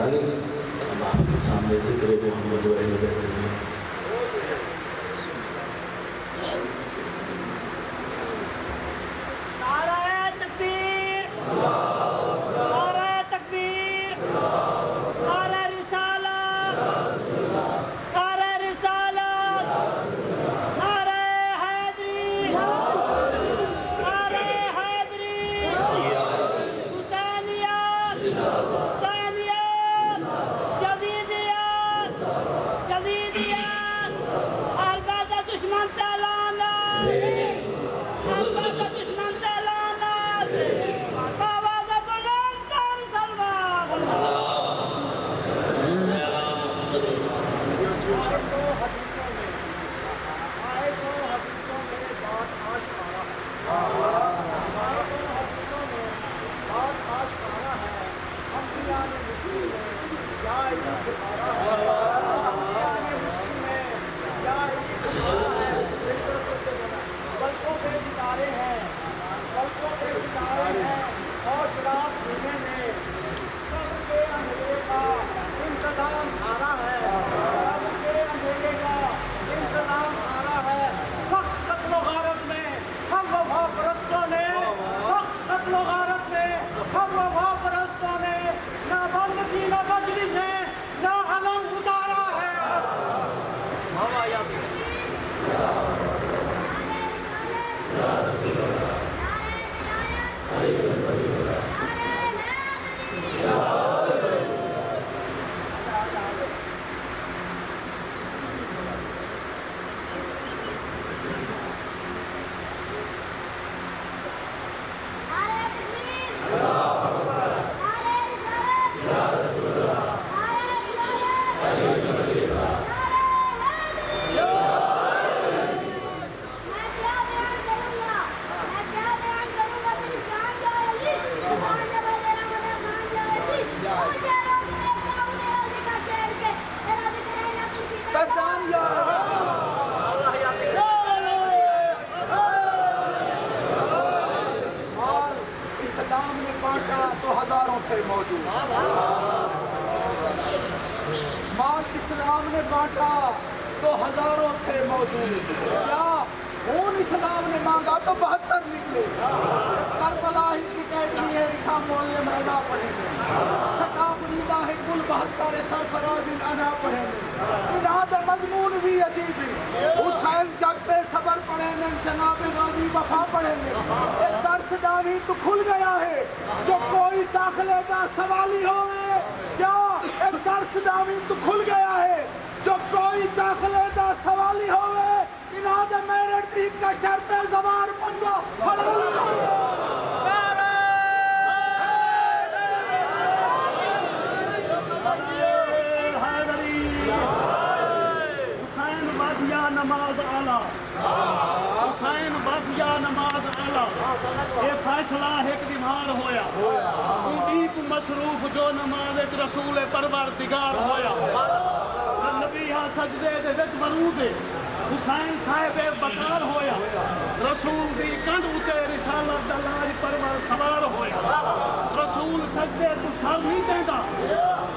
عالم اب آپ کے سامنے ذکر محمد و اہل بیت ہیں۔ مال اسلام نے بانٹا تو ہزاروں تھے موجود، کیا خون اسلام نے مانگا تو 72 نکلے۔ کربلا ہی کی کہتی ہے لکھا معلم رضا پڑھیں گے، شتاب ریدہ ہے کل 72 سرفراز انا پڑھیں گے۔ انہاں مضمون بھی عجیب ہے، حسین جگتے صبر پڑھیں گے، جناب غازی وفا پڑھیں گے۔ ایک درس داوی تو کھل گیا ہے، جو کوئی داخلے کا سوالی ہوئے، کیا ایک درس داوی تو کھل گیا ہے، جو کوئی داخلے کا سوالی ہوئے، انہاں دے میرٹ دی کا شرط زبان بندہ حسین بادیا نماز آلہ، حسین بادیا نماز آلہ، یہ فیصلہ ایک دیوار ہویا، ایک مصروف جو نماز ایک رسول پروردگار ہویا، نبی ہاں سجدے دے وچ مرود ہے، حسین صاحب بکار ہویا، رسول دی کنڈ اتے رسالت دا لاج پرور سوار ہویا، رسول سجدے تو سر نہیں چاہتا،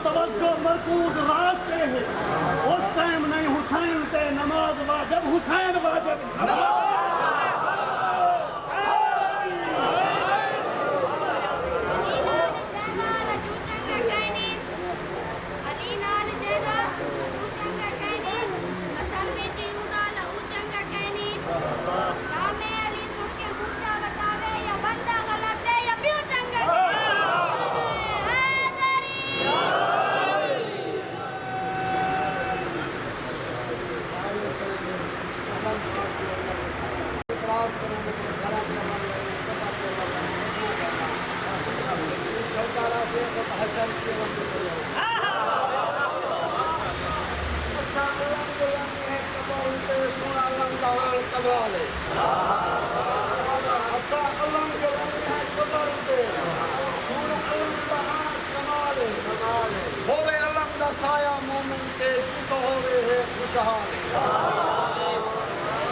توجہ مرکوز راستے ہے، اس ٹائم نہیں حسین تے نماز واجب، حسین واجب ہووے علم دا سایہ مومن کے جتو ہووے ہے خوشحال،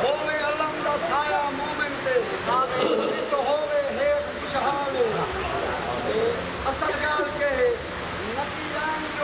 ہووے علم دا سایہ مومن کے جتو ہووے ہے خوشحال۔ اصل گال کے نقیران جو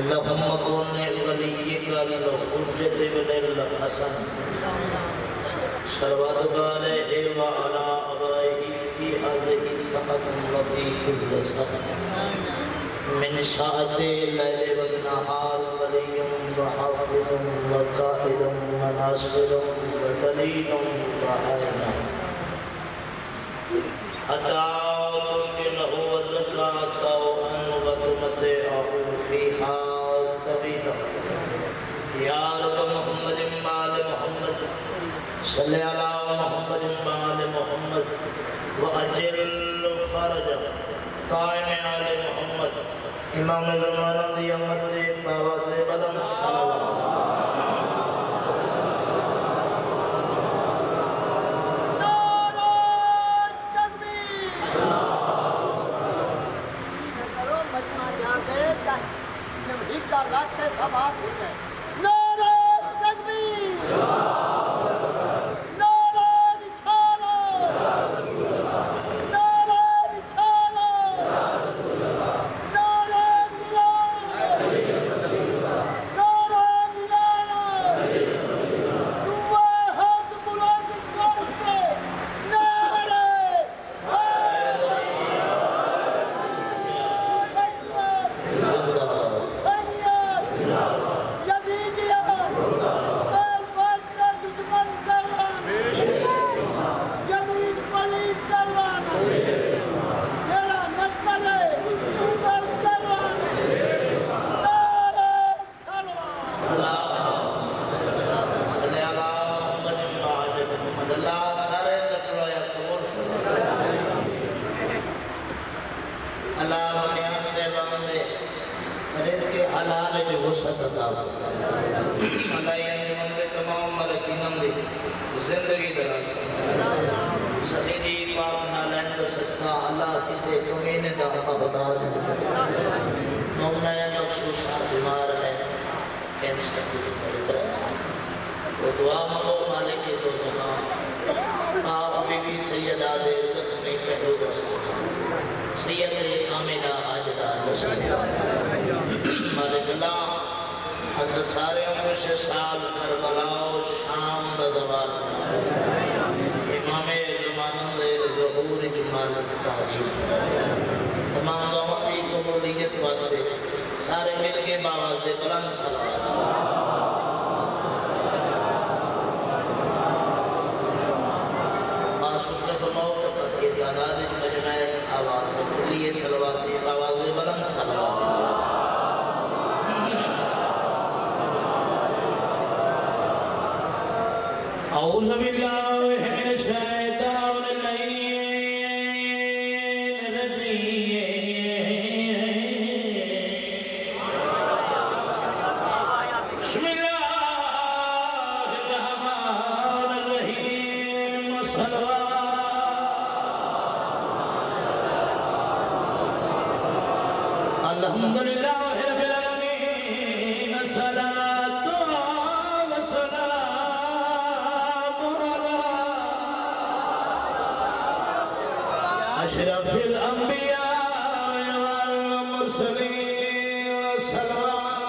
اللهم كن وليك الحجة بن الحسن صلواتك عليه وعلى آبائه في هذه الساعة وفي كل ساعة من ساعة الليل والنهار ولي وحافظ وقائد وناصر ودليل وعين حتى تسكنه وتقاطعه وتمتعه فيها طويلا يا رب محمد وآل محمد صل على محمد وآل محمد وأجل فرجه قائم على محمد امام زمان دی امت دی باواز بلند صلوات زندگی دراز سخیدی پاک نالین کا صدقہ اللہ کسے تمہیں دا مقدار مومنہ مخصوص بیمار ہے کینسر کی مرض ہے وہ دعا مانگو مالک دو جہاں آپ بی بی سید آدھے زخمی پہلو دست سید کاملہ آجدہ رسول مالک اللہ حضرت سارے عمرش سال کربلا و شام دا زوال امام زمانہ دے ظہور جمالت تعریف تمام دعوتی قبولیت واسطے سارے مل کے باواز بلند صلوات آسوسلف موت قصید آداد مجمع آواز کلیے صلواتی باواز بلند صلوات أعوذ بالله من الشيطان الرجيم بسم الله الرحمن الرحيم صلوات الحمد لله رب العالمين الصلاة أشرف الأنبياء والمرسلين صلوات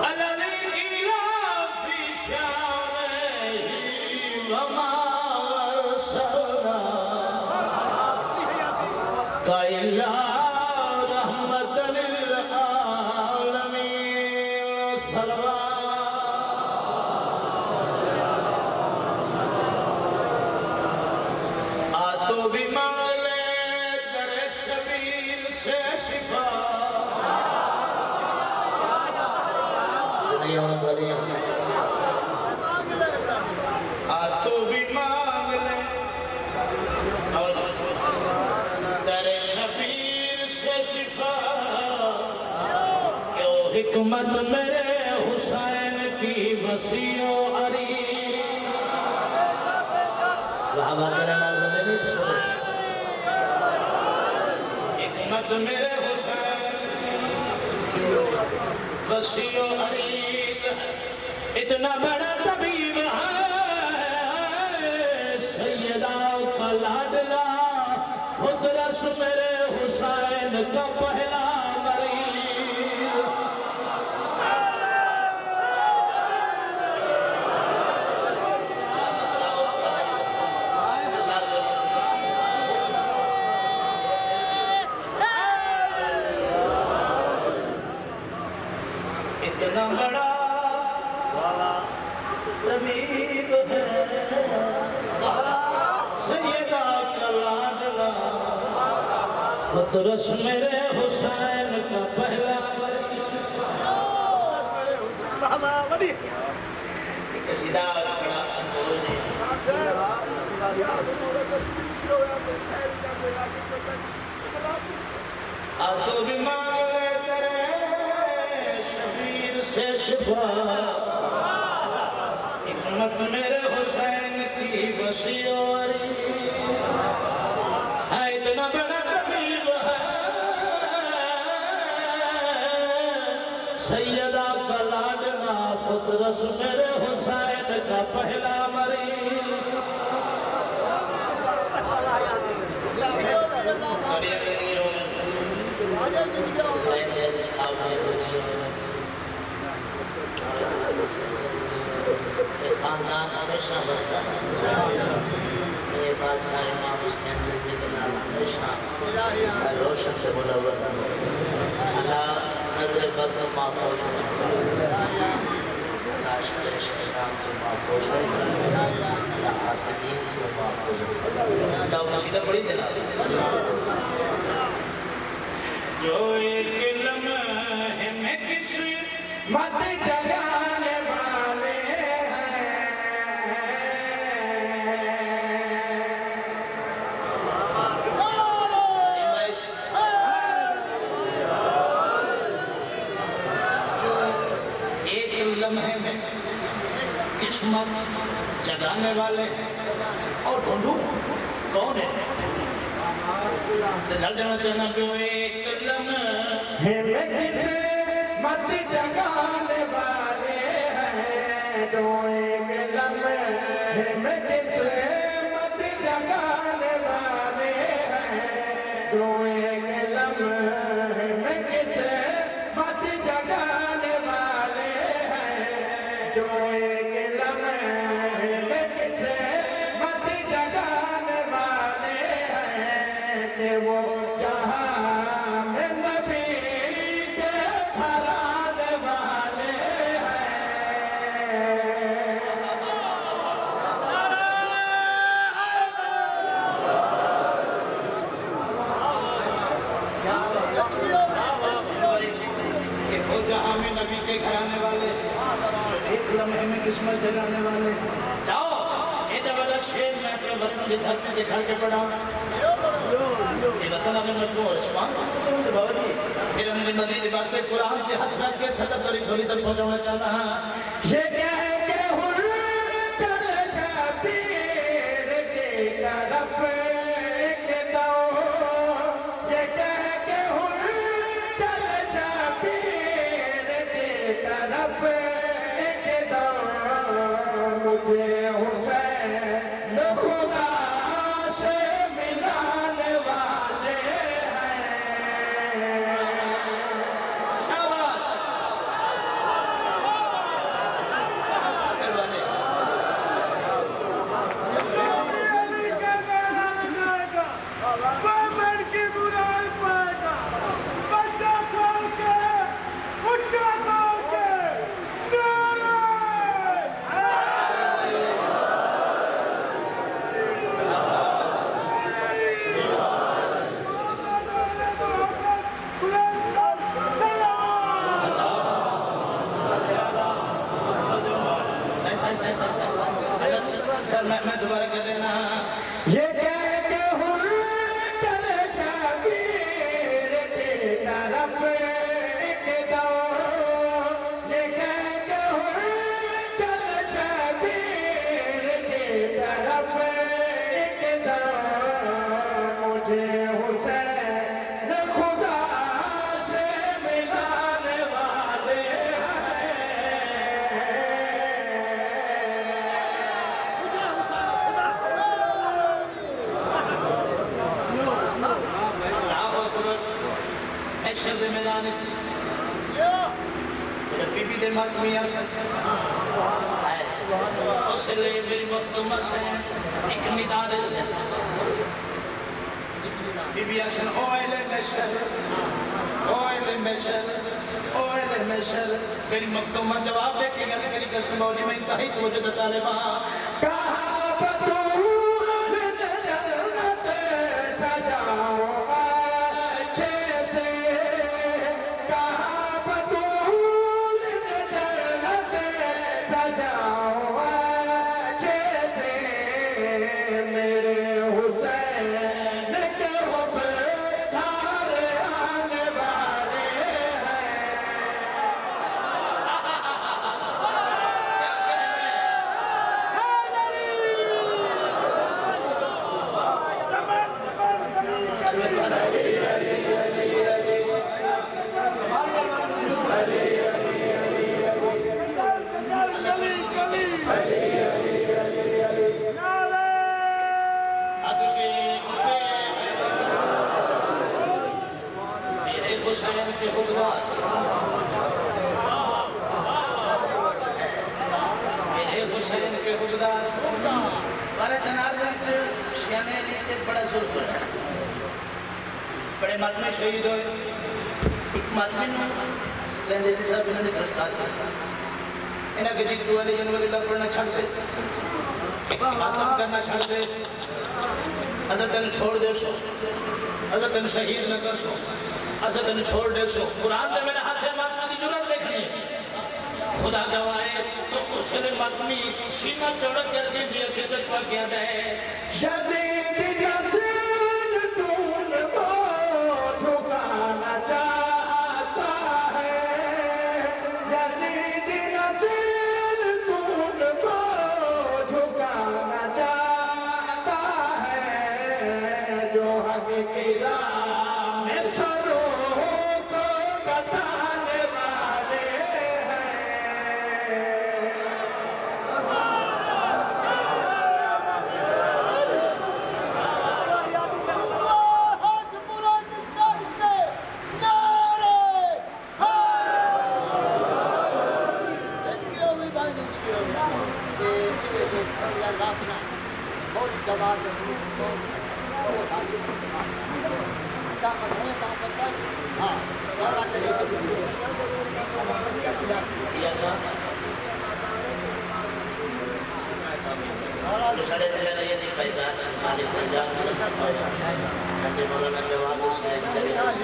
الذي إلى في شانه وما أرسلنا إلا رحمة للعالمين صلوات آتو بھی مانگ لے اور در شبیر سے شفا کیوں حکمت میرے حسین کی وسیع و عریض صحابہ کرام بندے نہیں تھے حکمت میرے حسین وسیع و عریض اتنا بڑا طبیب ہے سیدہ کا لاڈلا فطرس میرے حسین کا پہلا مریض اتنا بڑا طبیب ہے سیدہ کا لاڈلا فطرس میرے حسین کا پہلا قصیدہ بڑا انمول ہے تو بھی مانگ لے تیرے شبیر سے شفا حکمت میرے حسین کی وسیعی ہے اتنا بڑا طبیب ہے سیدہ کا لاڈلا فطرس میرے حسین کا پہلا مریض خاندان ہمیشہ بستا ہے یہ بادشاہ امام حسین رضی اللہ عنہ ہمیشہ روشن سے منور اللہ نظر بد محفوظ اللہ شکر شکران کو محفوظ اللہ حاسدین کو محفوظ اللہ قصیدہ پڑھی جناب جو ایک لمحے میں کسی مت جگانے والے قسمت جگانے والے اور ڈھونڈوں کون ہے جل جانا چاہنا جو ایک لمحے میں قسمت جگانے والے ہیں جو ایک لمحے میں قسمت جگانے والے ہیں جو ایک لمحے میں قسمت جگانے والے ہیں جو ایک وہ جہاں میں نبی کے پھرانے والے ہیں وہ جہاں میں نبی کے گھرانے والے ایک لمحے میں قسمت جگانے والے جاؤ ایڈا بڑا شیر میں اپنے وطن کے دھرتی کے گھر کے پڑھا یہ وطن اگر میں کو رسمان سکتا ہوں تو بابا جی پھر ہم نے مزید بات پہ قرآن کے ہاتھ رکھ کے صدق اور تھوڑی تک پہنچانا چاہتا ہوں یہ کہہ کہ ہر چل شبیر کی طرف ایک دو یہ کہہ کہ ہر چل شبیر کی طرف ایک دو مجھے حسین خدا سے ملانے والے ہیں زمانے میرے بی بی دے ماتمیاں اس لئے میری مقدمہ سے ایک ندارے سے بی بی اکشن اوائلے میشر میری مقدمہ جواب دے کے گلے میری قسم مولی میں انتہائی توجہ طالبہ کہاں بطول جنت سجاؤ اچھے سے کہاں بطول جنت سجاؤ اچھے سے میرے حسین کے حب دھار آنے والے حسین کے حبدار میرے حسین کے حبدار بارے جنازہ شیانے لیتے بڑا ظلم ہے بڑے ماتمی شہید ہوئے ایک ماتمی نے لیندے تھے صاحب انہوں نے گرفتار کیا انہاں کے جیتو والے جنوال اللہ پڑھنا چھڑ دے ماتم کرنا چھڑ دے حضرت انہوں چھوڑ دے سو حضرت انہوں شہید نہ کر سو حضرت انہوں چھوڑ دے سو قرآن دے میرے ہاتھ ہے ماتمی کی جرات لکھنی ہے خدا گوائے تو اس نے ماتمی سینہ چڑک کر کے بھی اکھیچت پا کیا دے یزید جسل تون کو جھکانا چاہتا ہے یزید جسل تون کو جھکانا چاہتا ہے جو حق کی راہ میں سروں کو بتانے والے ہیں سڑے سے لئے دی پہچان مالک پہچان حضرت مولانا جواد اس نے طریقہ سے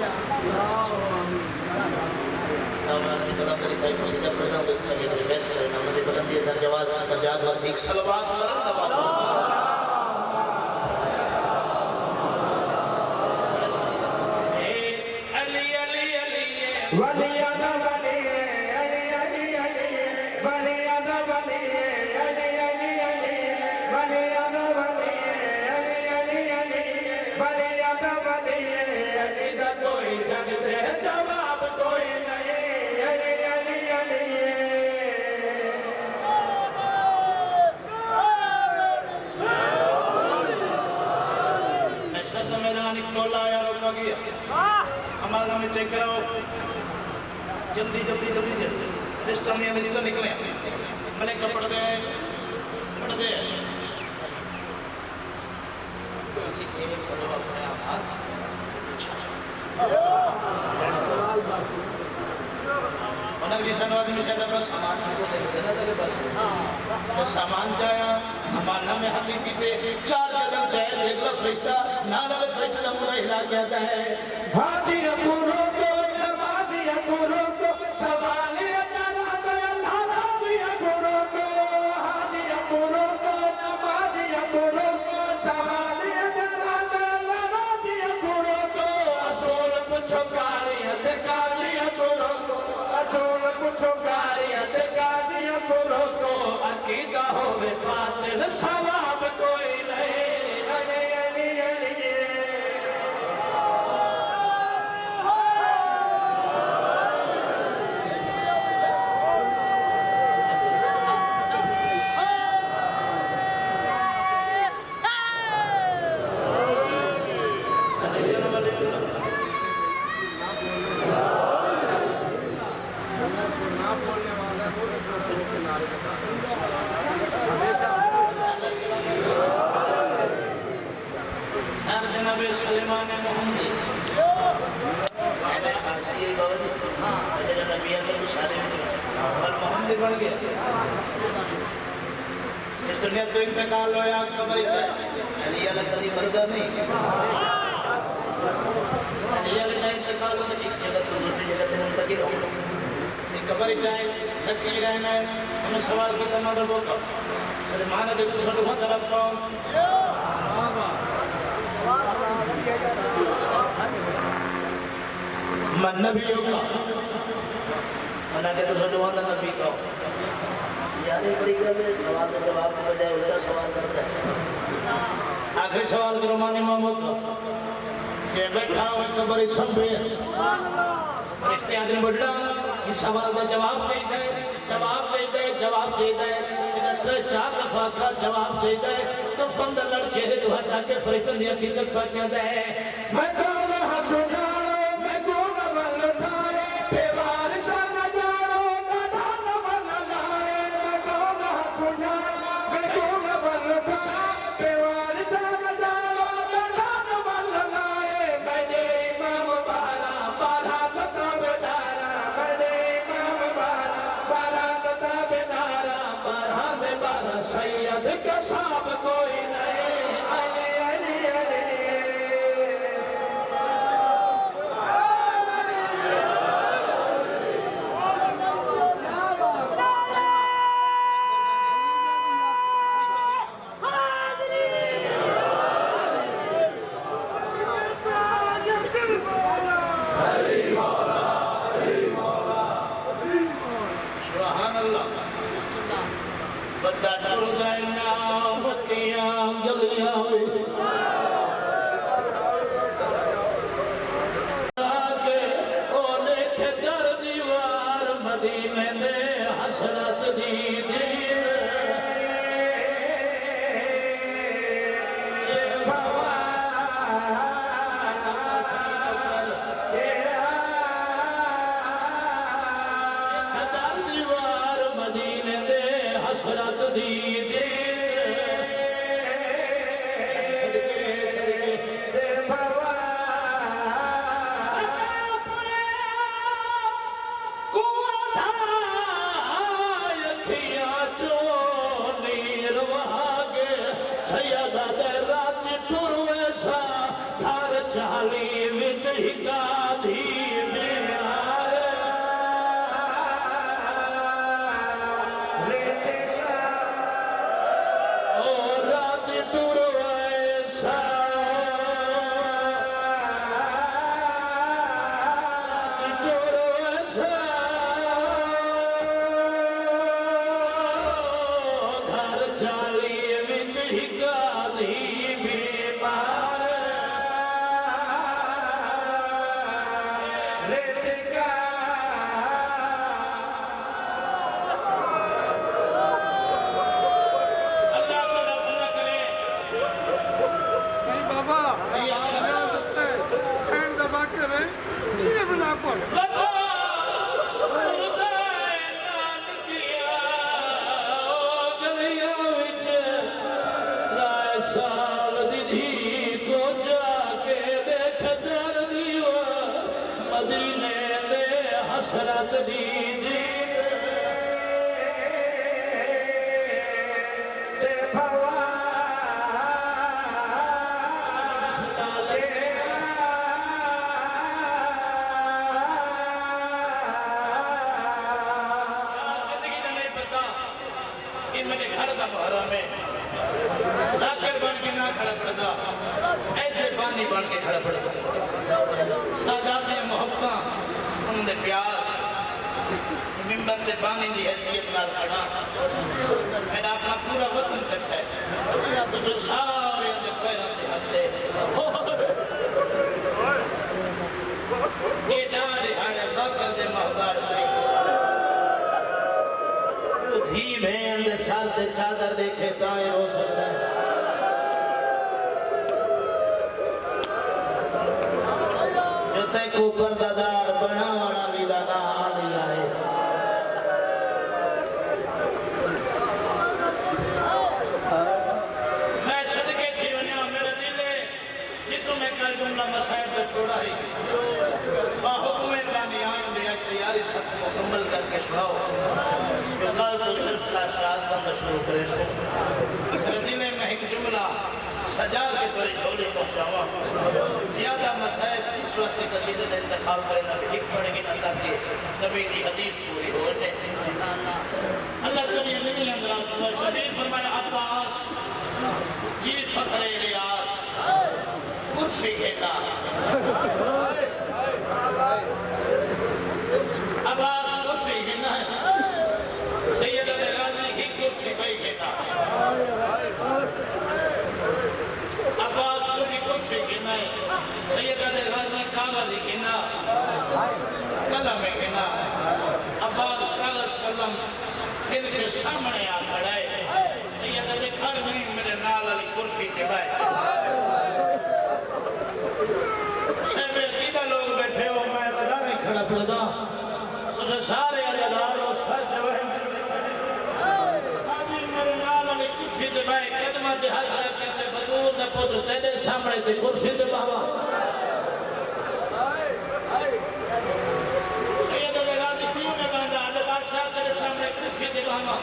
نومانی طلب کری تائی کسی جب رضا دکھ کری کری بیس کرے نومانی بلندی در جواد در جاد واسیق صلوات مرد دباد ہمارا میں چیک کراؤ جلدی جلدی جلدی جلدی لسٹر میں لسٹر نکلے ملک کا پڑھ دے انہوں نے جیسا نوازی میں شاید اپنا سامان کو دینا تھا بس تو سامان جایا ہمارا میں حقی پیتے 4 قدم چاہے دیکھ لو فرشتہ نانا میں فرشتہ دمورا ہلا کہتا ہے حاجی اپورو کو نمازی اپورو کو سوالی اتنا دے اللہ راضی اپورو کو حاجی اپورو کو نمازی اپورو کو سوالی اتنا دے اللہ راضی اپورو کو اصول پچھو کاری اتکازی اپورو کو اصول پچھو کاری اتکازی اپورو کو عقیدہ ہوئے باطل ثواب کوئی نہیں ہر جناب سلیمان محمدی کہنا فارسی ہے گوہ جی میرے نبی کے مشارے میں اور محمدی بن گیا اس دنیا تو انتقال ہویا قبر چاہے علی اللہ کلی مردہ نہیں علی اللہ کا انتقال ہونے کی جگہ تو دوسری جگہ سے منتقل ہو قبر چاہے دھکے رہنا ہے انہیں سوال کی تمہارا روکا سلیمان دے تو سلوہ طرف کون من نبیوں کا منہ کے تو سلوہ نبی کون یعنی بڑی گل ہے سوال کا جواب کے بجائے الٹا سوال کرتا ہے آخری سوال کرو مانی محمود کا کہ بیٹھا ہوئے قبر سب ہے فرشتے آدمی بڑھا اس سوال کا جواب چاہیے جواب چاہیے جواب چاہیے کہ چار دفعہ کا جواب چاہیے تو فند لڑ چہرے تو ہٹا کے فرشتوں نے کی چکا کیا دے میں کون ہنسو جانو میں کون بل تھائے پیوار سا نہ جانو میں کون بل لائے میں کون ہنسو جانو میں کون بل تھائے پیوار سا نہ جانو میں کون بل لائے میں نے امام بارا بارا لتا بیدارا میں نے امام بارا بارا لتا بیدارا بارا دے بارا سید کے صاحب کوئی نہیں علی علی علی سبحان اللہ بندہ ٹر گئے بتیاں گلیاں مدینے دے حسرت دی مدینے دے حسرت دی چالی وچ ہکا دھی بیار او رات ٹر ویسا رات ٹر ویسا گھر چالی وچ ہکا دھی بیار مدینے دے حسرت دی دے بھوا سالے زندگی دا نہیں پتا کہ میرے گھر دا محرم ہے ذاکر بن کے نہ کھڑا پڑتا ایسے پانی بن کے کھڑا پڑتا ساجات محبتاں ان دے پیار ممبر دے پانی دی حیثیت نال کھڑا میرا اپنا پورا وطن کٹھا ہے تو سارے ان دے پیران دے ہاتھے یہ ڈارے ہارے ذاکر دے محبار تو دھی بین دے سال دے چادر دیکھے تائیں رو سکتا ہے تے کو پردادار بنا والا لیدہ نہ آلی آئے میں صدقے تھی ونیا میرے دلے میں کل جملہ مسائل پہ چھوڑا ہی حکم بانیان میں تیاری سب مکمل کر کے سناؤ جو کل تو سلسلہ شاہد بند شروع کرے سو مدینے میں ایک جملہ سجا کے کوئی جھولی پہنچاوا زیادہ مسائل اس وقت سے قصیدت انتخاب کرے نبی ایک پڑھے گی نہ تاکہ نبی کی حدیث پوری ہو جائے اللہ تعالیٰ نے اندراز شدید فرمایا عباس جیت فخر ریاض کرسی کہتا عباس کرسی کہنا ہے سید غازی کی کرسی پہ کہتا عباس کو بھی کرسی کہنا ہے سید غازی کاغذی کہنا قلم کہنا عباس کاغذ قلم ان کے سامنے آ کھڑا ہے سید گھر میں میرے نال علی کرسی کے بائے لوگ بیٹھے ہو میں اللہ نہیں کھڑا پڑتا اسے سارے علیدار و سر جوہ آجی میرے نال علی کرسی دے بھائی قدمہ دے حد رکھے تے بدور دے پتر تیرے سامنے تے کرسی دے بابا یہ تو غازی کیوں نے باندھا علی بادشاہ تیرے سامنے کرسی دے بابا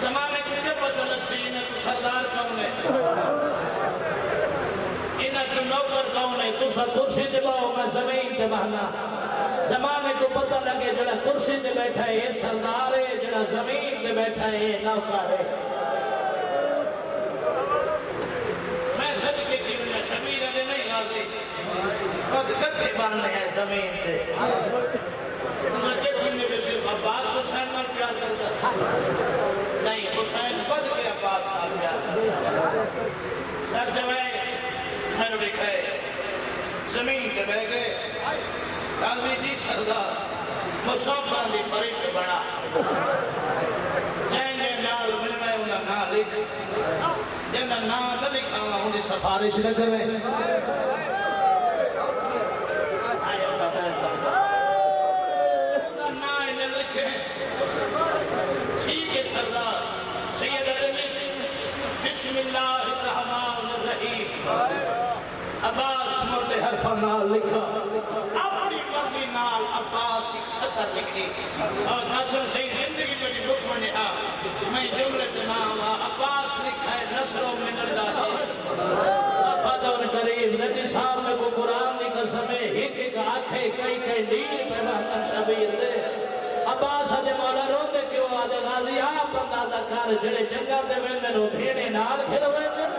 زمانے کو کیا پتہ لگ سی انہیں تو سردار کون ہے جو نوکر کون ہے تو سا کرسی دے باؤ میں زمین دے بہنا زمانے کو پتہ لگے جڑا کرسی دے بیٹھا ہے یہ سردار ہے جڑا زمین دے بیٹھا ہے یہ نوکر ہے میں صدقے کی انہیں شبیر دے نہیں غازی قد کتھے باننے ہیں زمین دے انہیں کسی نے بھی صرف عباس حسین نہ پیار کرتا نہیں حسین قد کے عباس نہ پیار کرتا سر جوائے میں نے لکھا ہے زمین کے بہ گئے غازی جی سردار مسافران دی فرشت بنا جائیں گے نال ملنا ہے انہا نا لکھ جنہا نا نہ لکھا ہوا انہی سفارش نہ کرے نا انہیں لکھے ٹھیک ہے سردار سید علی بسم اللہ الرحمن الرحیم عباس مرد حرف نال لکھا اپنی مرضی نال عباس ایک سطر لکھی اور نصر سے زندگی پر رکھ منیا میں جملت نام عباس لکھا ہے نصر من اللہ وفادون قریب زدی صاحب میں کو قرآن دی قسمیں ایک ایک آنکھیں کئی کئی نیل پہ وحتن شبیر دے عباس آجے مولا روتے کیوں آجے غازی آپ اندازہ کار جڑے جنگا دے میں نو بھیڑے نال کھلوے دے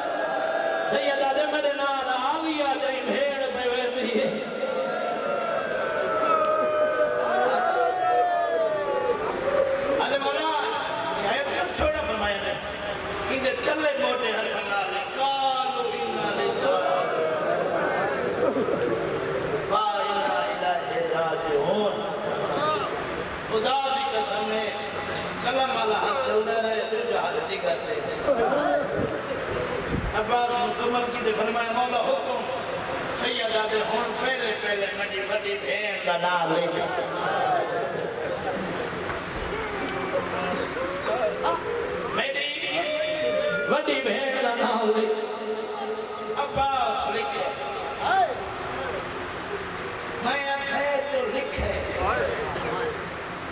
سیدہ دے میرے نال آلیا جائی بھیڑ پہ ویدی آدھے مولا یہ آیت کب چھوڑا فرمایا نے اندھے تلے موٹے ہر فنال لے کالو انہا لے فائلہ الہ راجعون خدا دی قسم ہے کلم والا حق چل رہے تو جو حالتی کرتے ہیں عباس مکمل کی دے فرمایا مولا حکم سیدہ دے ہون پہلے پہلے مڈی بڑی بھین دا نام لکھ میری بڑی بھین دا نام لکھ عباس لکھے میں اکھے تو لکھے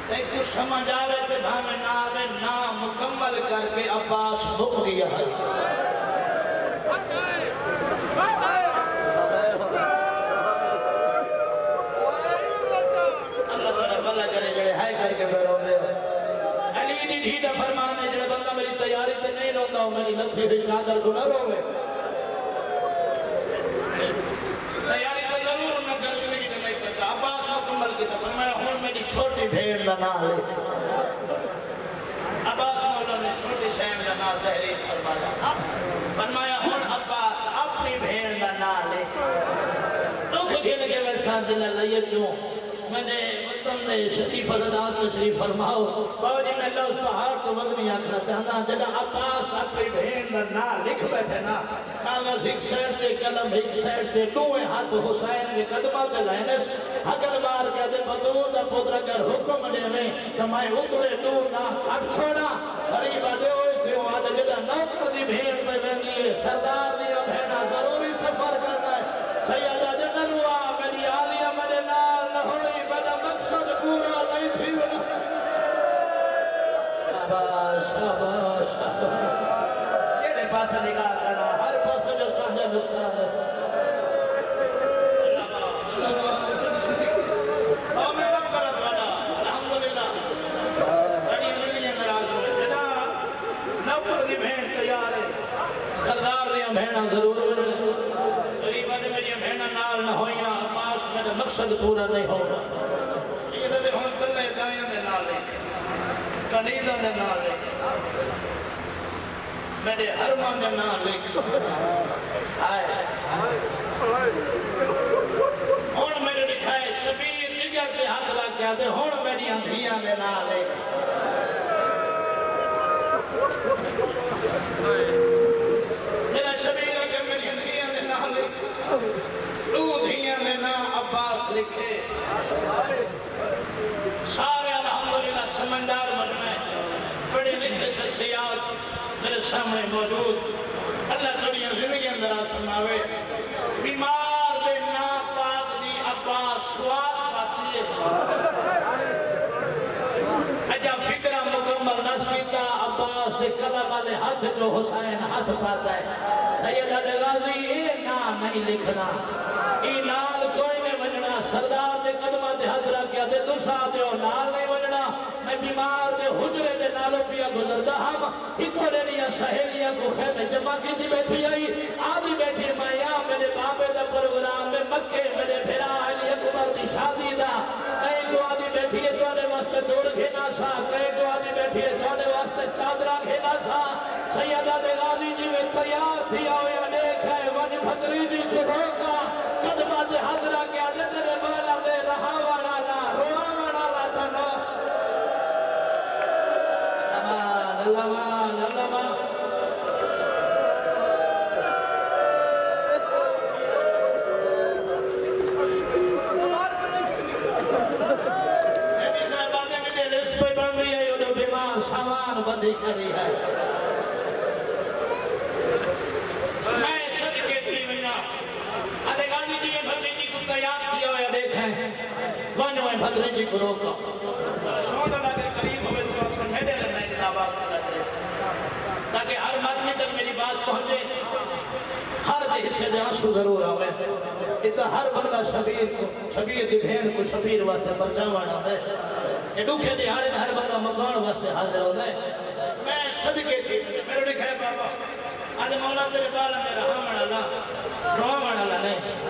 ایک کچھ سمجھ آوے تو بھامے نہ آوے نام مکمل کر کے عباس بھک گیا ہے دھی دا فرمانے جڑے بندہ میری تیاری تے نہیں روندہ ہوں میری لتھی بھی چادر کو نہ روے تیاری تے ضرور نہ کر کے نہیں میں کہتا عباس مکمل کی فرمایا ہون میری چھوٹی بھیڑ دا نام لے عباس مولا نے چھوٹی شہر دا نام تحریر فرمایا ہون عباس اپنی بھیڑ دا نام لے دکھ گھن کے ویسا دل لئے چوں میں نے وطن نے شریف عددات میں شریف فرماؤ باوجی میں اللہ اس پہاڑ تو وزنی آکھنا چاہتا جنہ عباس اپنی بھین میں نہ لکھ بیٹھے نا کاغذ ایک سیٹ تے قلم ایک سیٹ تے دوئے ہاتھ حسین کے قدمہ تے لائنس حجر بار کے دے بدور دا پودر اگر حکم دے میں کمائے اترے دور نہ کٹ چھوڑا غریبہ دے ہوئے کیوں آدھے جدہ نوکر دی بھین میں بندی ہے سردار دی بھینا ضروری سفر کرنا ہے مقصد پورا نہیں ہوگا یہ دے ہن کلے دائیاں دے نال لے کنیزاں دے نال لے میرے حرمان دے نال لے آئے ہن میرے دکھائے شبیر جگر دے ہاتھ لگ گیا دے ہن میری اندھیاں دے نال لے میرا شبیر اگر میری اندھیاں دے نال لے دو دھیاں دے نا عباس لکھے سارے الحمدللہ سمندار مجمع بڑے لکھے شخصیات میرے سامنے موجود اللہ تڑیاں زندگی اندر آسماوے بیمار دے نا پاک دی عباس سواد پاتی ہے اجا فکرہ مکمل نسکیتا عباس سے قلم والے ہاتھ جو حسین ہاتھ پاتا ہے سید علی غازی یہ نام نہیں لکھنا ای نال کوئی نہیں بننا سردار دے قدمہ دے حد رکھیا دے دوسرا دے اور نال نہیں بننا میں بیمار دے حجرے دے نالوں پیا گزردہ ہم ہکوڑے لیا سہیلیاں کو خیمے جمع کی دی بیٹھی آئی آدھی بیٹھی میں یہاں میرے بابے دے پروگرام میں مکے میرے بھیرا علی اکبر دی شادی دا کہیں کو آدھی بیٹھی ہے تو آنے واسطے دوڑ گھینا سا کہیں کو آدھی بیٹھی ہے تو آنے واسطے چادرہ گھینا سا سیدہ دے غازی جی میں تیار تھی آوے انیک ہے ونی بھدری جی کو روکا قدمہ دے حضرہ کیا دے تیرے بالا دے رہا وانا لا روا وانا لا تنا اللہ مان اللہ مان ایدی صاحبانے میں نے لسٹ پہ بن گئی ہے یہ بیمار سامان بندی کری ہے بھدری جی کو روکا شون اللہ کے قریب ہوئے تو آپ سمجھے لے میں جد آواز اللہ کرے سے تاکہ ہر مادمی تک میری بات پہنچے ہر دے حصے جہاں سو ضرور آوے اتنا ہر بندہ شبیر دی بھین کو شبیر واسطے پرچاوانا دے یہ ڈوکھے دیہانے ہر بندہ مکان واسطے حاضر ہو دے میں صدقے تھی میرے نے کہا بابا آج مولا تیرے بالا میں رہا مڑا نہیں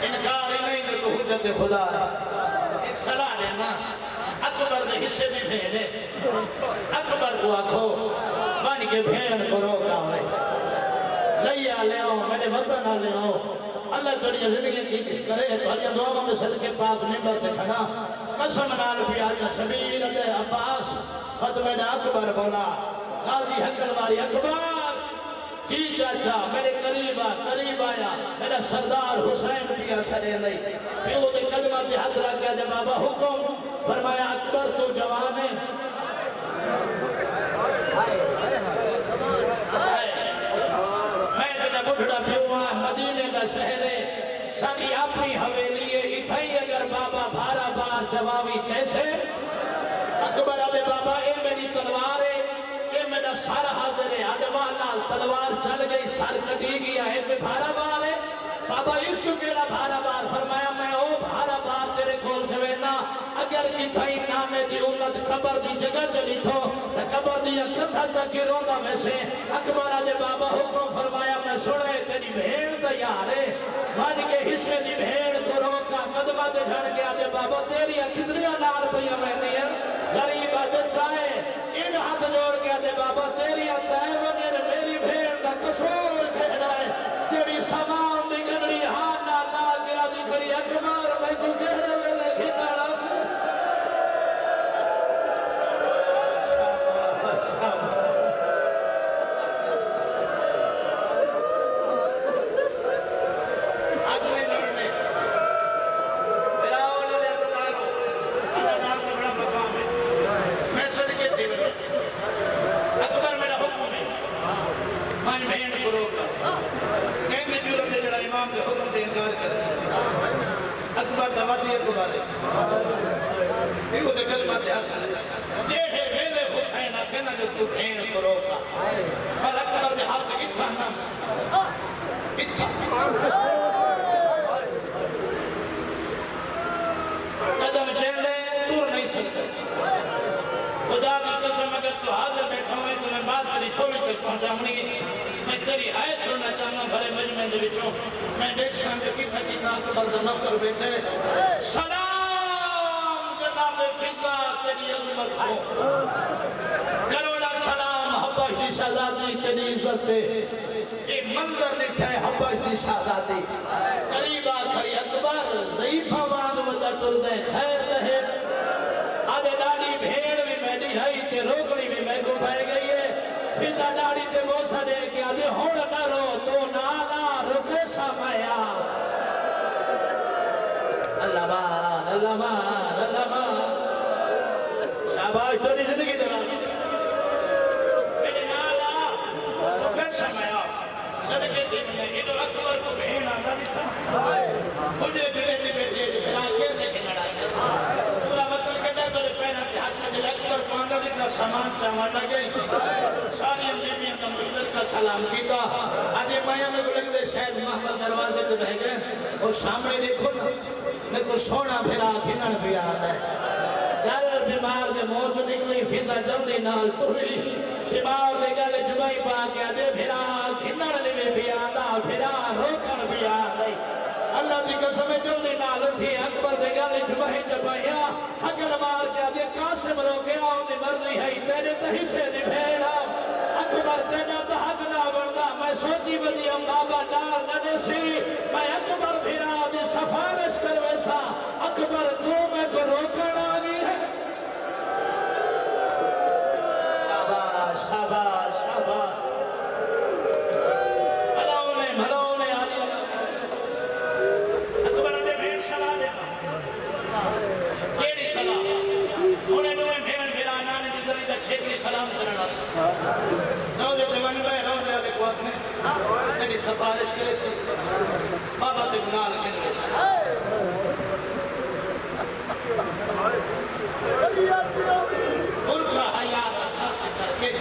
انکار ہی نہیں کہ تو حجت خدا صلاح دینا اکبر دے حصے بھی بھیجے اکبر کو آکھو بن کے بھین کو روکا ہوئے لیا لے آؤ میرے وطن لے آؤ اللہ تڑی زندگی کی کرے تو ہر دعا مند صدقے پاک ممبر پہ کھڑا قسم نال بھی آجا شبیر دے عباس ختم اکبر بولا غازی حقل ماری اکبر جی چاچا میرے قریب آیا میرا سردار حسین بھی سرے نہیں پیو دے قدمہ دے حد رکھ گیا دے بابا حکم فرمایا اکبر تو جوان ہے میں دینا بڑھڑا پیوہ مدینے دا شہرے ساکی اپنی حویلیے اتھائی اگر بابا بھارا بار جواوی جیسے اکبر آدھے بابا اے میری تلوار ہے میرا سارا حاضر ہے آدمان لال تلوار چل گئی سار کٹی گیا ہے پہ بھارا بار ہے بابا اس تو کیڑا بھارا بار فرمایا میں او بھارا بار تیرے کھول چھوینا اگر کی تھائی نامے دی امت قبر دی جگہ چلی تھو تا قبر دی اکتھا تک گروں دا میں سے اکبر آجے بابا حکم فرمایا میں سنے تیری بھیڑ تیار ہے بھائی کے حصے دی بھیڑ کو روکا قدمہ دے جھڑ گیا دے بابا تیری اکتریاں نار پہیا میں دیا غریب عدد چاہے ان ہاتھ جوڑ گیا دے بابا تیری اتائے وغیر میری بھیڑ دا قصور کہنا ہے تیری سامان دی گنری ہاں نہ لا گیا دی کری اکبر میں تو کہنے میں لگی ناڑا سے اکبر دواتی ہے کبھارے دیکھو دے کلمہ دے حق جیڑے ویلے حسین آکھے نا جو تو بھین کو روکا پر اکبر دے حق اتھا نا اتھا قدم چلے دور نہیں سکتے خدا کی قسم اگر تو حاضر بیٹھا ہوئے تو میں بات کری چھوڑی تک پہنچا ہوں گی میں تیری آیت سننا چاہنا بھلے مجمع دے وچوں میں دیکھ سانگے کی تحقیقات بلد نوکر بیٹے سلام جناب فضا تیری عظمت ہو کروڑا سلام حبش دی شہزادی تیری عزت دے یہ منظر نٹھے حبش دی شہزادی قریبا کھڑی اکبر ضعیفہ وان ودا ٹر دے خیر رہے آدھے ڈاڑی بھیڑ بھی میں نہیں رہی تے روکڑی بھی میں کو پائے گئی ہے فضا ڈاڑی تے موسیٰ دے کے آدھے ہوڑ نہ رو تو نالا رکے سامایا اللہ مان اللہ مان اللہ مان شاباش تو نہیں زندگی دے نالا رکے سامایا صدقے دن میں ادھر اکبر کو بھین آدھا بھی تھا مجھے دلے دی بیٹے میرا کیل لے کے لڑا سے پورا مطلب کہتا تو پہنا کے ہاتھ میں جل اکبر کو آدھا بھی تھا سامان سامانا گئی ساری بیویاں کا مشکل کا سلام کیتا آدھے مایا میں کو لگ دے شاید محمد دروازے تو رہ گئے اور سامنے دیکھو نا میں کو سونا پھرا کھنن بھی آتا ہے گل بیمار دے موت نکلی فضا جلدی نال ٹوری بیمار دے گل جبائی پا کے آدھے پھرا کھنن لے بھی آتا پھرا روکن بھی آتا اللہ دی قسم جلدی نال اٹھی اکبر دے گل جبائی جبائیا حقل مار کے آدھے قاسم رو کے آؤ دی مرضی ہے تیرے تحصے دی بھیڑا اکبر تینا تو حق نہ بڑھدا میں سوچی بدی امبابا ڈال نہ دیسی میں اکبر بھیرا دی سفارش کر ویسا اکبر تو میں کو روکن آگی ہے شاباش شاباش شاباش ملونے آلی اکبر دے بھیڑ صلاح دے کیڑی صلاح انہیں دوئے بھیڑ بھیڑ آنانے دی ذریعہ چھیٹی سلام کرنا سکتا روزے دیوانی بھائی روزے آلے کو اپنے تیری سفارش کرے سی بابا تے گناہ لکھنے سی مرکہ حیات ساتھ کر کے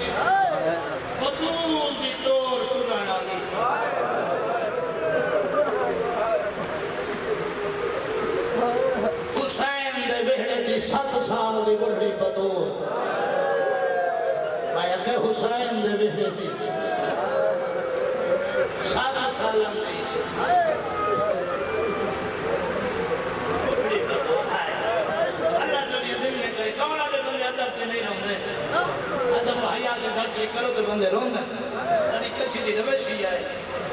بطول دی دور قرآن آلی حسین دے بہڑے دی 7 سال دی بڑی بطول میں کہ حسین دے بہڑے دی 7 سال دی بڑی بطول ہے اللہ جو یہ ذلنے کرے کون آدھے بندے عدد کے نہیں رہوں دے عدد حیات دھرت لے کرو تو بندے رہوں دے ساری کچھی دی روشی آئے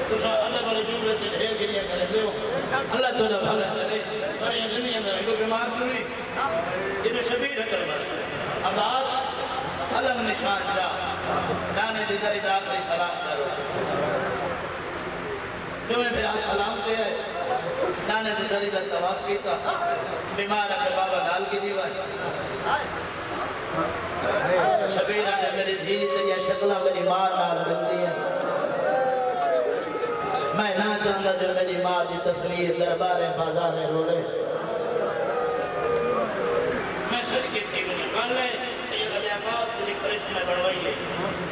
تو سا عدد والے جملے تے ڈھیر گریا کرے دیو اللہ تو جب حلہ کرے ساری دنیا اندر ایک بیمار پوری جنہیں شبیر کر بس عباس علم نشان چاہ دانے دی ذرید آخری سلام کرو جو میں میرا سلام سے ہے دانے دی ذرید تواف کیتا بیمار اپنے بابا ڈال کی دیوائی شبیر آنے میری دھیری تیری شکلہ میری ماں ڈال ملتی ہے میں نہ چاہتا جو میری ماں دی تصویر دربار بازار رولے میں سچ کی تھی انہیں کر لے سید علی عباس تیری فرشت میں بڑھوائی ہے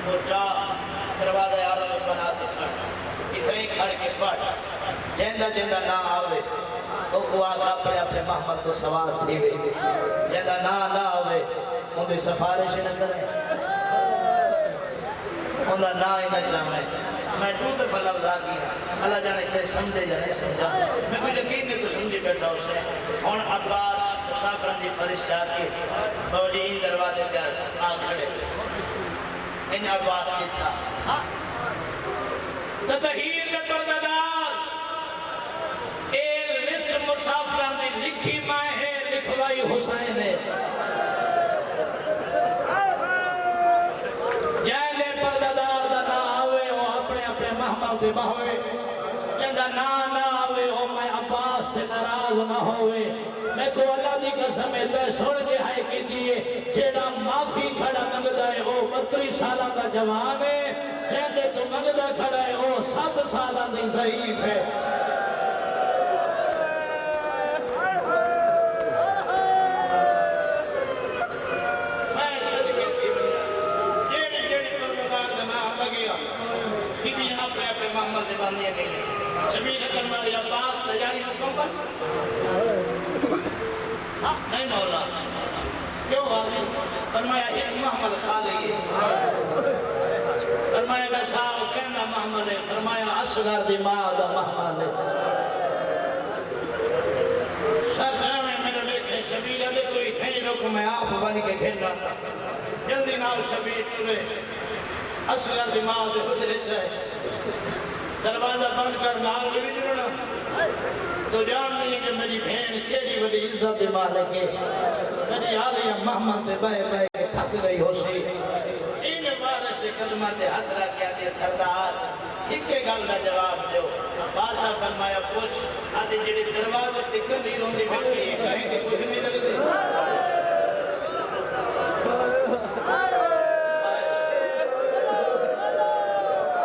اور جا دروازہ عالم بنا دیتا اتنی کھڑ کے پڑھ جیندہ جیندہ نہ آوے وہ قواد اپنے اپنے محمد کو سوار تھی ہوئی جیندہ نہ آوے ان دی سفارش نہ کرے ان دا نہ ہی نہ چاہے میں تو دفعہ لفظ آگی اللہ جانے تے سمجھے جانے سمجھا میں کوئی یقین نہیں تو سمجھے بیٹھا اسے اور عباس مسافران جی فرشت آتی بوجی ان دروازے کے آگ کھڑے ان عباس کی تھا تطہیر کے پردادار ایک لسٹ مسافران دی لکھی مائیں ہے لکھوائی حسین ہے جائلے پردادار دا نہ آوے وہ اپنے اپنے محمد دے بہوے جندہ نہ آوے وہ میں عباس تے ناراض نہ ہوئے میں کو اللہ دی قسم تے سن کے ہائے کی دیئے جیڑا معافی کھڑا منگدا ہے وہ 32 سالہ کا جوان ہے جیندے تو منگدا کھڑا ہے وہ 7 سالہ دی ضعیف ہے محمد دے باندھیا گئی شبیر کرنا یا عباس تجاری مکمل نہیں مولا کیوں غازی فرمایا ایک محمد خالی ہے فرمایا ویسا کہنا محمد ہے فرمایا اصغر دی ماں دا محمد ہے شبیر چلے اصغر دماغ دے حجرے چاہے دروازہ بند کر نال بھی جڑنا تو جان نہیں کہ میری بہن کیڑی بڑی عزت مالک ہے میری آلیہ محمد دے بائے بائے کے تھک گئی ہو سی این بارش کلمہ دے حضرہ کیا دے سردار ایک گل کا جواب دیو بادشاہ فرمایا پوچھ آدھے جڑے دروازے تکن نہیں روندی بیٹھی کہیں کہ کچھ نہیں لگ دے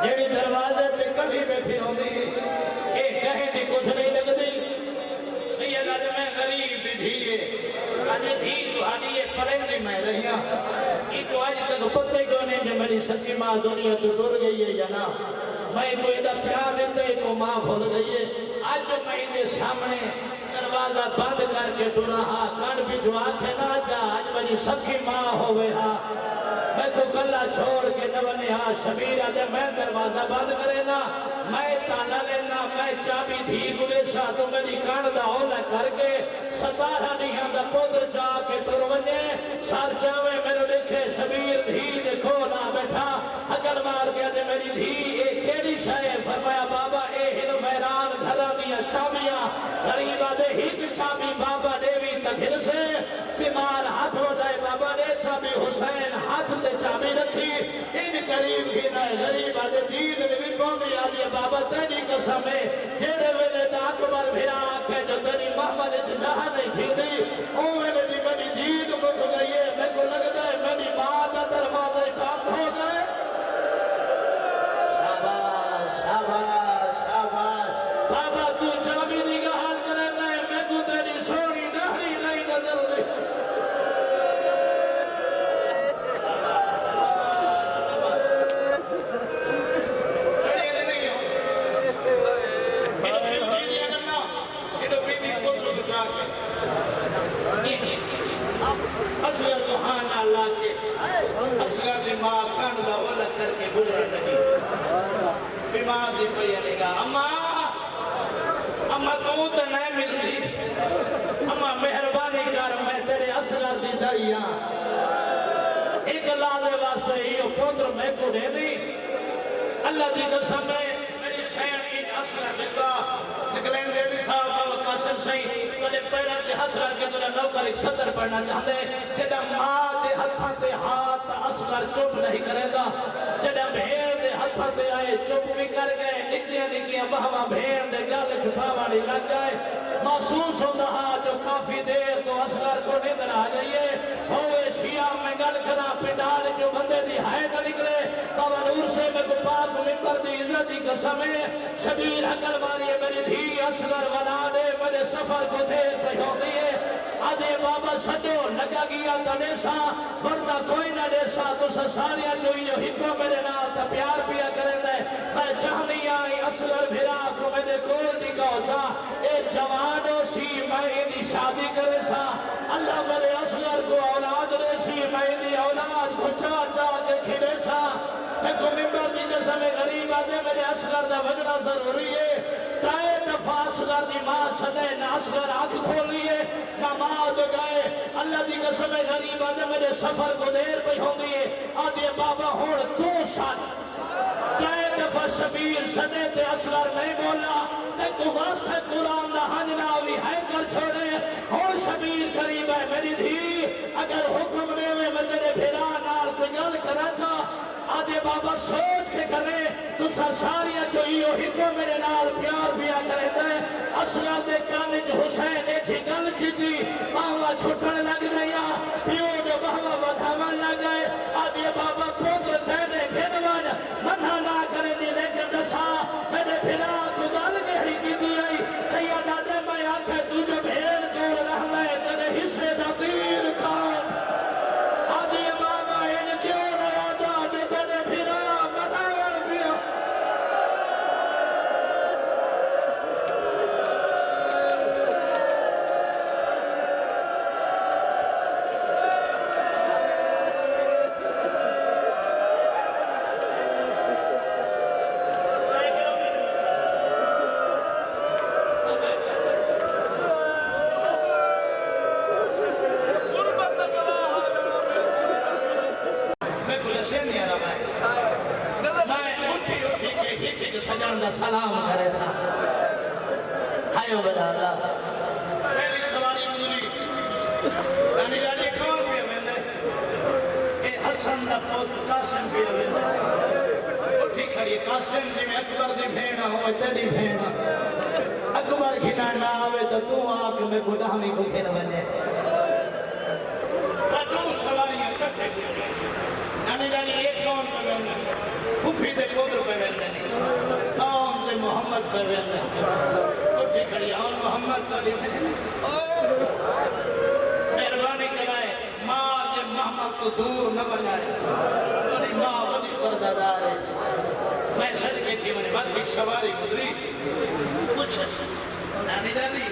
جڑی دروازے تکن ہی بیٹھی روندی کہیں کہ کچھ نہیں لگ دی سید آج میں غریب دھیئے آج دھی تہاڈی پرندی میں رہیا یہ تو آج تک پتہ ہی کونے جو میری سچی ماں دنیا تو ڈر گئی ہے یا نا میں کوئی دا پیار دیتے کو ماں بھول گئی ہے آج جو میں دے سامنے دروازہ بند کر کے ڈرا ہاں کان بھی جو آنکھیں نہ جا آج میری سچی ماں ہوئے ہاں میں تو کلہ چھوڑ کے نوانے ہاں شبیر آدھے میں دروازہ بند کرے نا میں تالا لینا میں چابی دھی گلے شاہ تو میری کان دا ہولا کر کے ستارہ نہیں آدھا پودر جا کے ترونے سار جاوے میرے لکھے شبیر دھی دے کھولا بیٹھا اگر مار گیا دے میری دھی ایک کیڑی شاہ فرمایا بابا اے ہن ویران گھرہ دیا چابیاں غریب آدھے ہی چابی بابا دیوی تک ہن سے بیمار ہاتھ ہو جائے بابا نے چابی حسین ہاتھ دے چابی رکھی ان قریب ہی نئے غریب آدھے دید نبی قومی آدھے بابا تیری قسم ہے جیڑے ویلے دا اکبر بھیرا آکھے جو تیری محمل جہاں نہیں تھی دی او ویلے دی میری دید مک گئی ہے میں کو لگ جائے میری ماں دا دروازے بند ہو گئے شاباش شاباش شاباش بابا تو چابی نگاہ کرے گئے میں کو تیری سونی دہری نہیں نظر دی اصغر دہان اللہ کے اصغر دماغ کان دا ولد کر کے گزر لگی بیمار دی پئی لگا اما تو نہیں ملتی اما مہربانی کر میں تیرے اصغر دی دائیاں ایک لازے واسطے ہی پودر میں کو دے دی اللہ دی قسم ہے میری شہر کی اصغر بجوا سکلین زیدی صاحب اور قاسم سہی تجھے پیرا دے ہاتھ رکھ کے تجھے نوکر ایک صدر پڑھنا چاہتے جدہ ماں دے ہتھاں تے ہاتھ اصغر چپ نہیں کرے گا جدہ بھیر دے ہتھاں تے آئے چپ بھی کر گئے نکیاں نکیاں بہوا بھیر دے گل چھپاوانی لگ گئے محسوس ہوتا ہاں جو کافی دیر تو اصغر کو ندر آ جائیے ہوئے شیعہ میں گل کرا پنڈال جو بندے دی ہائے نہ نکلے بابا نور سے میں کو پاک ممبر دی عزت دی قسم ہے شبیر حقل ماری میری دھی اصغر ولا دے میرے سفر کو دیر پہ ہوتی ہے آدھے بابا سجو لگا گیا تنیسا ورنہ کوئی نہ دیسا تو سساریاں جو ہی ہکو میرے نال تا پیار پیا کریں دے میں چاہنی آئی اصغر بھیرا کو میرے کول دی گاؤ جا اے جوانو سی میں دی شادی کرے سا اللہ میرے اصغر کو اولاد دے سی میں دی اولاد کو چاہ چاہ کے کھلے سا میں کو ممبر دی قسم غریب آدھے میرے اصغر دا وجنہ ضروری ہے ترائے دفعہ اصغر دی ماں صدے نہ اصغر آنکھ کھولیے نہ ماں دو گئے اللہ دی قسم غریب آدھے میرے سفر کو دیر پہ ہوں گی آدھے بابا ہوڑ تو ساتھ ترائے دفعہ شبیر صدے تے اصغر نہیں بولا تے کو واسطہ قرآن نہ ہنناوی ہے کر چھوڑے ہوڑ شبیر قریب ہے میری دھی اگر حکم نے میں تیرے بھیرا نال کوئی گل کرا تھا آدھے بابا سوچ کے کرے تو ساریاں جو ہیو ہکو میرے نال پیار پیا کرے دے اصغر دے کانج حسین نے جھگل کی دی باہوا چھٹن لگ گیا پیو جو باہوا بدھاوا لگ گئے آدھے بابا پودر دینے کھنوان منہ نہ کرے دی لیکن دسا میرے بھیرا کو گل گہری کی دی آئی سید آدھے میں آنکھیں تو جو بھیڑ کور رہنا ہے تیرے حصے دا تیر کار آدھے بابا ان کیوں رہا دا جو تیرے بھیرا بدھاوا پیا سلام کرے سا آئیو بڑا اللہ پہلی سواری گزری نانی ڈاڈی کون پہ ویندے اے حسن دا پوت قاسم پہ ویندے اٹھی کھڑی قاسم دی میں اکبر دی بھینا ہوں تیری بھینا اکبر گھنا نہ آوے تو تو آگ میں گڈامی کو کھین ویندے تو سواریاں کٹھے نانی ڈاڈی ایک کون پہ ویندے کھپی دے پوتر پہ ویندے نہیں آم دے محمد پہ ویندے اٹھی کھڑی آن محمد پہ ویندے مہربانی کرائے ماں دے محمد تو دور نہ بنائے میری ماں بڑی پردادار ہے میں سچ کے تھی میری بات ایک سواری گزری کچھ نانی دادی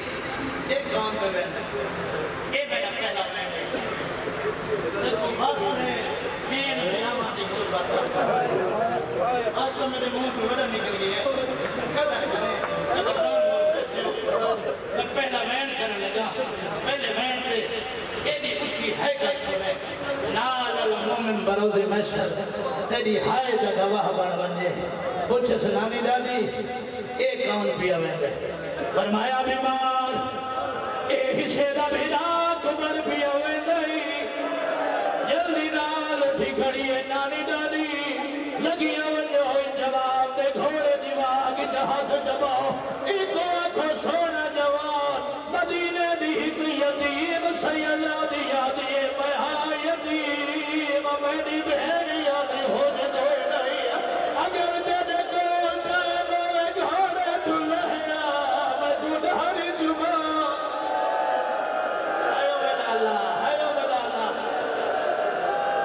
ایک کون پہ بہن یہ میرا پہلا بہن ہے تو خاص نے کین بیاما دی کوئی بات خاص تو میرے منہ کو بڑا نکل گئی ہے قدر کریں میں پہلا بہن کرنے لگا پہلے بہن دے ایڈی اچھی ہے کا چھوڑے نال المومن بروز مشہر تیری ہائے دا گواہ بن بنجے پوچھ سنانی ڈالی ایک کون پیا ویندے فرمایا بیمار اے حصے دا بھینا کمر پیا ویندے جلدی نال اٹھی کھڑی ہے نانی ڈالی لگیاں وندے ہوئی جواب دے گھوڑے دیواگ جہاز جباؤ ایک آنکھوں سونا جوان مدینے دی ایک یتیم سیدہ دی یادی میں یتیم میری بہن یادی ہونے دوئے نہیں اگر تیرے کول جائے میں گھوڑے دلہیا میں گھڑی جمعہ آئیو میرا اللہ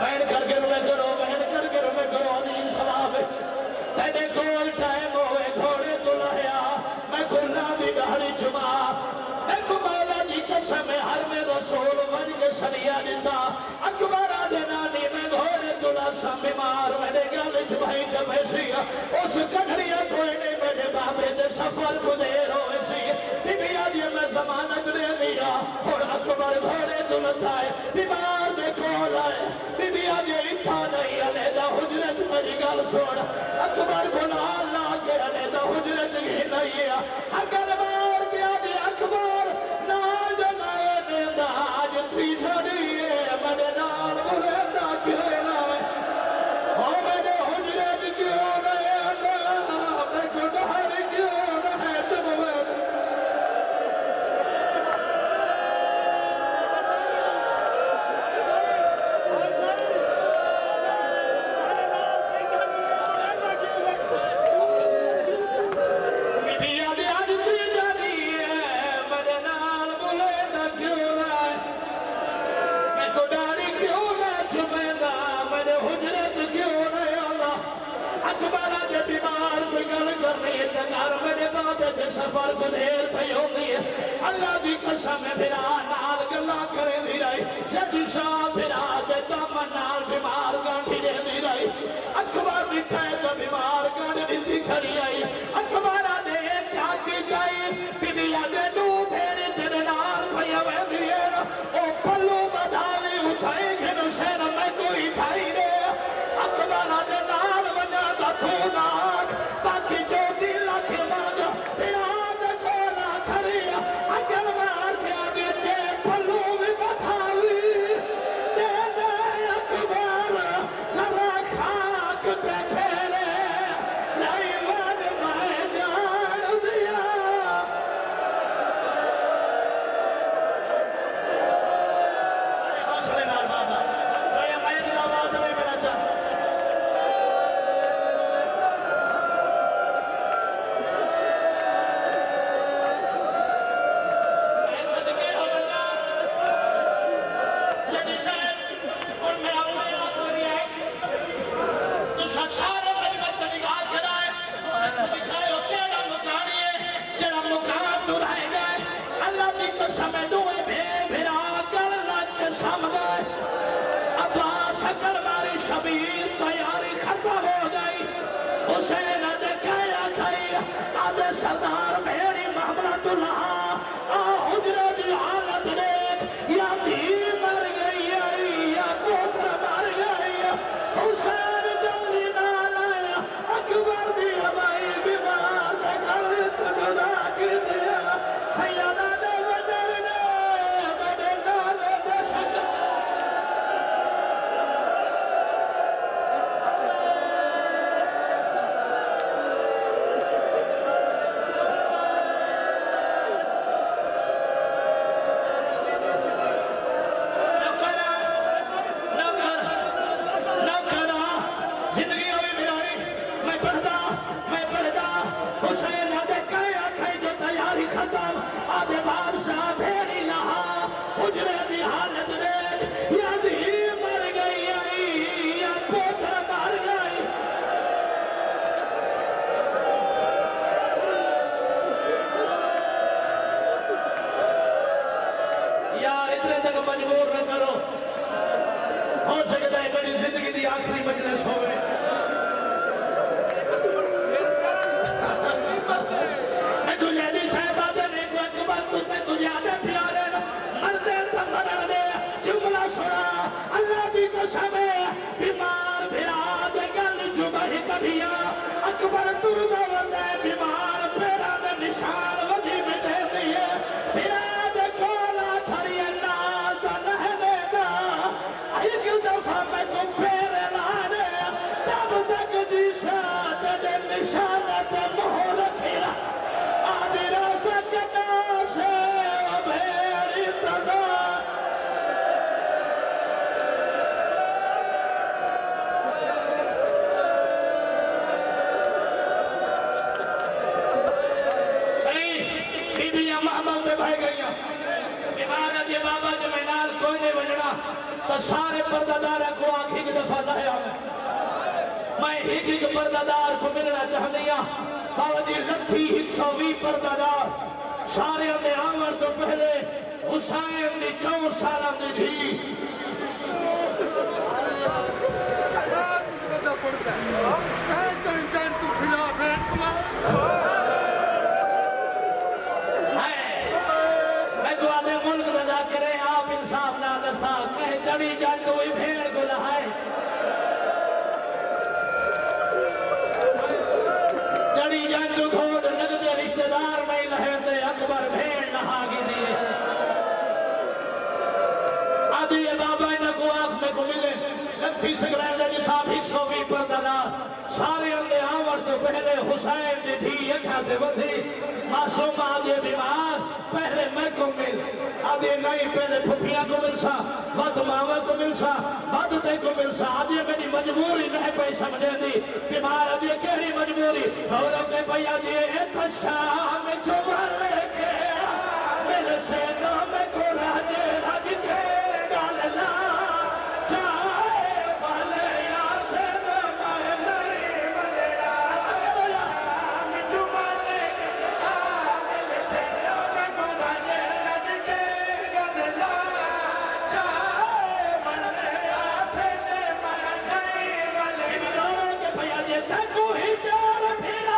بہن کر کے روے کرو بہن کر کے روے کرو عظیم ثواب تیرے کول ٹائم ہوئے گھوڑے دلہیا میں گھڑی جمعہ ایک مولا جی قسم ہر میں رسول ون کے سریہ دیتا اکبرہ دینانی میں گھوڑے دلہ سا بیمار میرے گالج بھائی جب ایسی اس کڑھڑیاں کوئی نہیں میرے بابے دے سفر کو دیر ہو ایسی بی بی آجی میں زمانت دے دیا اور اکبر گھوڑے دلہ تھائے بیمار دے کول آئے بی بی آجی اتھا نہیں علیدہ حجرت میری گال سوڑ اکبر گناہ اللہ کے علیدہ حجرت گھی نہیں ہے اگر مار گیا دی اکبر نال جنائے دیدہ آج تھی جھڑی ہے میرے نال بھولیدہ کیوں نہ ہے او میرے حجرت کیوں نہ ہے میں گناہر کیوں نہ ہے جب میں سفر کو دیر پہ ہو گئی ہے اللہ دی قسم بھرا نال گلا کرے دی رہی جدی شاہ بھرا دے دامن نال بیمار گانٹھی دے دی رہی اکبر بٹھائے تو بیمار گانٹھی دی کھڑی آئی اکبر دے کیا کی گئی بی بی آدھے دو بھیڑی تیرے نال بھیا بے دیئے او پلو بدھالی اٹھائی گھنو شہر میں کوئی تھائی دے اکبر دے نال بنا دا تو ناک باقی جو دل لاکھ مانگا بیراد کولا کھڑیا اگر مار گیا بیچے پلو بھی بتھالی دے دے اکبر ذرا خاک پہ پھیرے لائی ون میں جان دیا حوصلے نال بابا میں بھی آواز میں میرا چاہ شبیر تیاری ختم ہو گئی حسین دکھایا کھائی آدھے سردار میری محمد اللہ حجرہ دی حالت دیکھ یا دھی مر گئی یا پوتر مر گئی حسین جلدی نال آیا اکبر دی ہمائی بیمار اتنے تک مجبور نہ کرو ہو سکتا ہے بڑی زندگی دی آخری مجلس ہوئے میں تجھے دی صاحبہ دے نیک اکبر تجھے تجھے آدھے پیارے مردے تمہر دے جملہ سنا اللہ دی قسم ہے بیمار بھرا دے گل جمعہ کبھیا اکبر تر دے وندے بیمار پھیرا دے نشان ودی میں دے دیئے بھرا دے کولا کھڑی اللہ دا نہنے دا ایک دفعہ میں کو پھیرے لانے جب تک جیسا دے نشان تے مہو رکھی رہا آدھی راسا کنا سے بھیری تدا تو سارے پردادار کو آنکھ ایک دفعہ لایا میں ایک پردادار کو ملنا چاہنیا بابا جی لکھی 120 پردادار سارے اندے آمر تو پہلے حسین دی 4 سالہ دی تھی میں تو آدھے ملک رضا کرے آپ انصاف نہ دسا کہیں چڑی جان کوئی بھیڑ کو لہائے چڑی جان کو گھوڑ لگ دے رشتہ دار نہیں لہے دے اکبر بھیڑ نہا گی دیئے آدھی یہ بابا انہا کو آنکھ میں کو ملے لکھی سگرائن لگی صاحب 120 پردادار سارے اندے آور تو پہلے حسین دی تھی یہ کہتے بدھی معصوم آدھے بیمار پہلے میں کو مل آدھے نہیں پہلے پھپیاں کو مل سا بد ماما کو مل سا بد تے کو مل سا آدھے میری مجبوری نہیں پہ سمجھے دی بیمار آدھے کہری مجبوری اور اپنے پہ آدھے ایک شام چوبر لے کے مل سے نام کو راجے راج کے ڈالنا چاہے والے یاسر میں نہیں ملنا چوبر لے کے مل سے نام کو راجے راج کے ڈالنا چاہے والے یاسر میں نہیں ملنا بیماروں کے بھیا یہ تھکو ہی چار پھرا